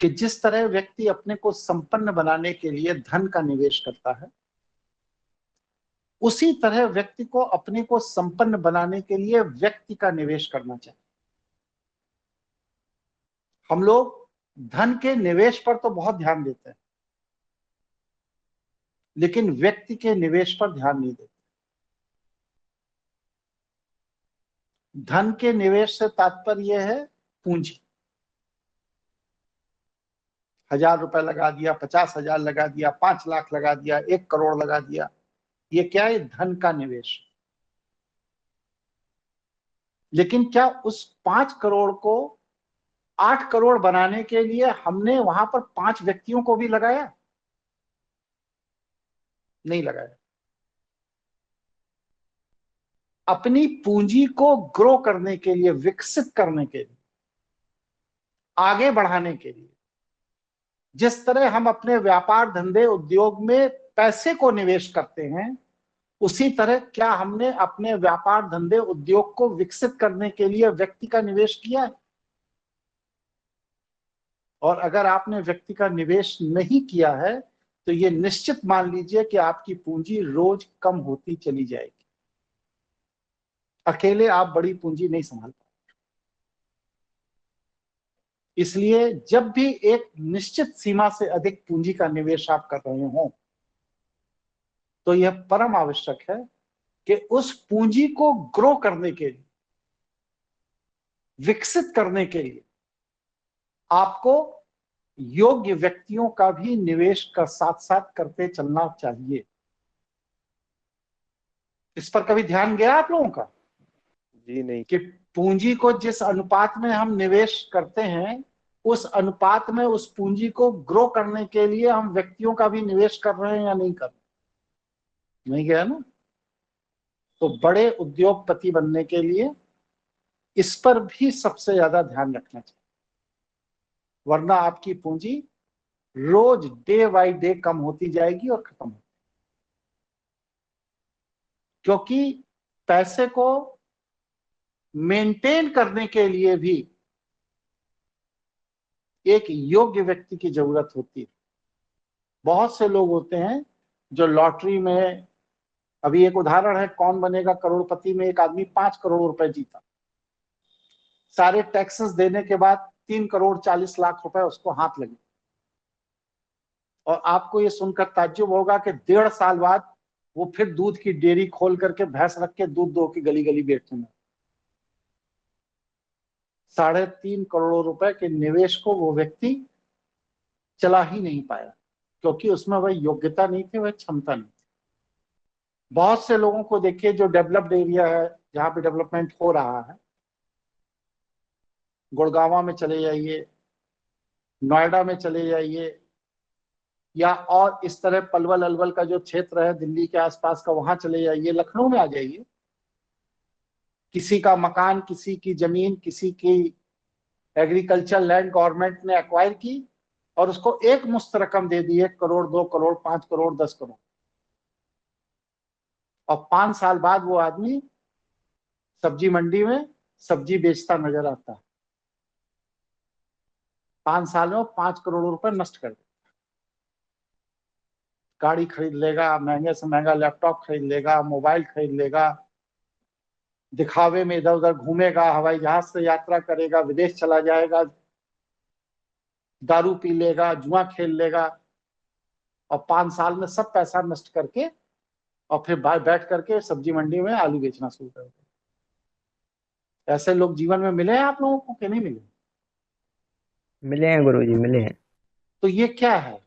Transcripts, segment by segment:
कि जिस तरह व्यक्ति अपने को संपन्न बनाने के लिए धन का निवेश करता है, उसी तरह व्यक्ति को अपने को संपन्न बनाने के लिए व्यक्ति का निवेश करना चाहिए। हम लोग धन के निवेश पर तो बहुत ध्यान देते हैं, लेकिन व्यक्ति के निवेश पर ध्यान नहीं देते। धन के निवेश से तात्पर्य यह है पूंजी। 1,000 रुपए लगा दिया, 50,000 लगा दिया, 5 लाख लगा दिया, 1 करोड़ लगा दिया, ये क्या है? धन का निवेश। लेकिन क्या उस 5 करोड़ को 8 करोड़ बनाने के लिए हमने वहां पर 5 व्यक्तियों को भी लगाया? नहीं लगाया। अपनी पूंजी को ग्रो करने के लिए, विकसित करने के लिए, आगे बढ़ाने के लिए, जिस तरह हम अपने व्यापार धंधे उद्योग में पैसे को निवेश करते हैं, उसी तरह क्या हमने अपने व्यापार धंधे उद्योग को विकसित करने के लिए व्यक्ति का निवेश किया है? और अगर आपने व्यक्ति का निवेश नहीं किया है तो ये निश्चित मान लीजिए कि आपकी पूंजी रोज कम होती चली जाएगी। अकेले आप बड़ी पूंजी नहीं संभाल पाएंगे। इसलिए जब भी एक निश्चित सीमा से अधिक पूंजी का निवेश आप कर रहे हो, तो यह परम आवश्यक है कि उस पूंजी को ग्रो करने के लिए, विकसित करने के लिए आपको योग्य व्यक्तियों का भी निवेश का साथ साथ करते चलना चाहिए। इस पर कभी ध्यान गया आप लोगों का? जी नहीं। कि पूंजी को जिस अनुपात में हम निवेश करते हैं, उस अनुपात में उस पूंजी को ग्रो करने के लिए हम व्यक्तियों का भी निवेश कर रहे हैं या नहीं कर रहे? नहीं गया ना? तो बड़े उद्योगपति बनने के लिए इस पर भी सबसे ज्यादा ध्यान रखना चाहिए, वरना आपकी पूंजी रोज डे बाई डे कम होती जाएगी और खत्म होगी। क्योंकि पैसे को मेंटेन करने के लिए भी एक योग्य व्यक्ति की जरूरत होती है। बहुत से लोग होते हैं जो लॉटरी में, अभी एक उदाहरण है कौन बनेगा करोड़पति में, एक आदमी 5 करोड़ रुपए जीता। सारे टैक्सेस देने के बाद 3 करोड़ 40 लाख रुपए उसको हाथ लगे। और आपको ये सुनकर ताज्जुब होगा कि 1.5 साल बाद वो फिर दूध की डेयरी खोल करके भैंस रख के दूध दो के गली गली बेचने में। 3.5 करोड़ रुपए के निवेश को वो व्यक्ति चला ही नहीं पाया, क्योंकि उसमें वह योग्यता नहीं थी, वह क्षमता नहीं थी। बहुत से लोगों को देखिए जो डेवलप्ड एरिया है, जहां पे डेवलपमेंट हो रहा है, गुड़गांव में चले जाइए, नोएडा में चले जाइए, या और इस तरह पलवल अलवल का जो क्षेत्र है दिल्ली के आसपास का, वहां चले जाइए, लखनऊ में आ जाइए। किसी का मकान, किसी की जमीन, किसी की एग्रीकल्चर लैंड गवर्नमेंट ने एक्वायर की और उसको एक मुश्त रकम दे दी, 1 करोड़, 2 करोड़, 5 करोड़, 10 करोड़। और 5 साल बाद वो आदमी सब्जी मंडी में सब्जी बेचता नजर आता है। 5 साल में 5 करोड़ रुपए नष्ट कर देता। गाड़ी खरीद लेगा, महंगे से महंगा लैपटॉप खरीद लेगा, मोबाइल खरीद लेगा, दिखावे में इधर उधर घूमेगा, हवाई जहाज से यात्रा करेगा, विदेश चला जाएगा, दारू पी लेगा, जुआ खेल लेगा, और 5 साल में सब पैसा नष्ट करके और फिर बैठ करके सब्जी मंडी में आलू बेचना शुरू कर देगा। ऐसे लोग जीवन में मिले हैं आप लोगों को कि नहीं मिले? मिले हैं गुरुजी, मिले हैं। तो ये क्या है?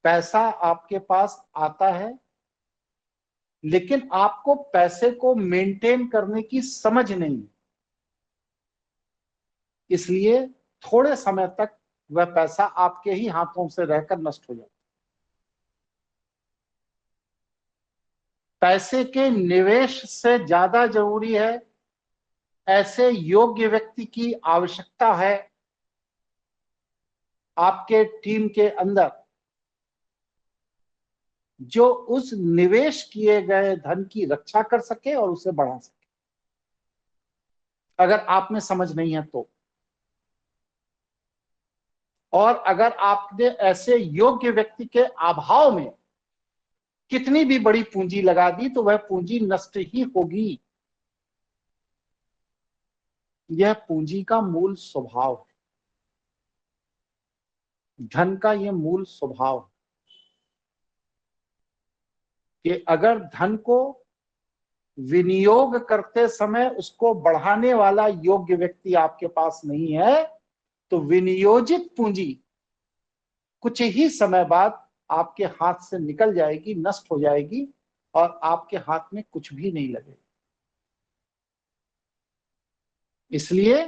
पैसा आपके पास आता है, लेकिन आपको पैसे को मेंटेन करने की समझ नहीं, इसलिए थोड़े समय तक वह पैसा आपके ही हाथों से रहकर नष्ट हो जाता है। पैसे के निवेश से ज्यादा जरूरी है ऐसे योग्य व्यक्ति की आवश्यकता है आपके टीम के अंदर, जो उस निवेश किए गए धन की रक्षा कर सके और उसे बढ़ा सके। अगर आप में समझ नहीं है तो और अगर आपने ऐसे योग्य व्यक्ति के अभाव में कितनी भी बड़ी पूंजी लगा दी तो वह पूंजी नष्ट ही होगी। यह पूंजी का मूल स्वभाव है, धन का यह मूल स्वभाव है कि अगर धन को विनियोग करते समय उसको बढ़ाने वाला योग्य व्यक्ति आपके पास नहीं है तो विनियोजित पूंजी कुछ ही समय बाद आपके हाथ से निकल जाएगी, नष्ट हो जाएगी और आपके हाथ में कुछ भी नहीं लगेगा। इसलिए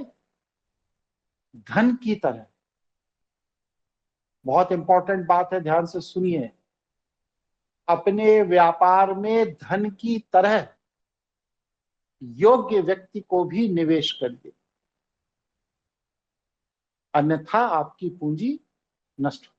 धन की तरह, बहुत इंपॉर्टेंट बात है, ध्यान से सुनिए, अपने व्यापार में धन की तरह योग्य व्यक्ति को भी निवेश करिए, अन्यथा आपकी पूंजी नष्ट हो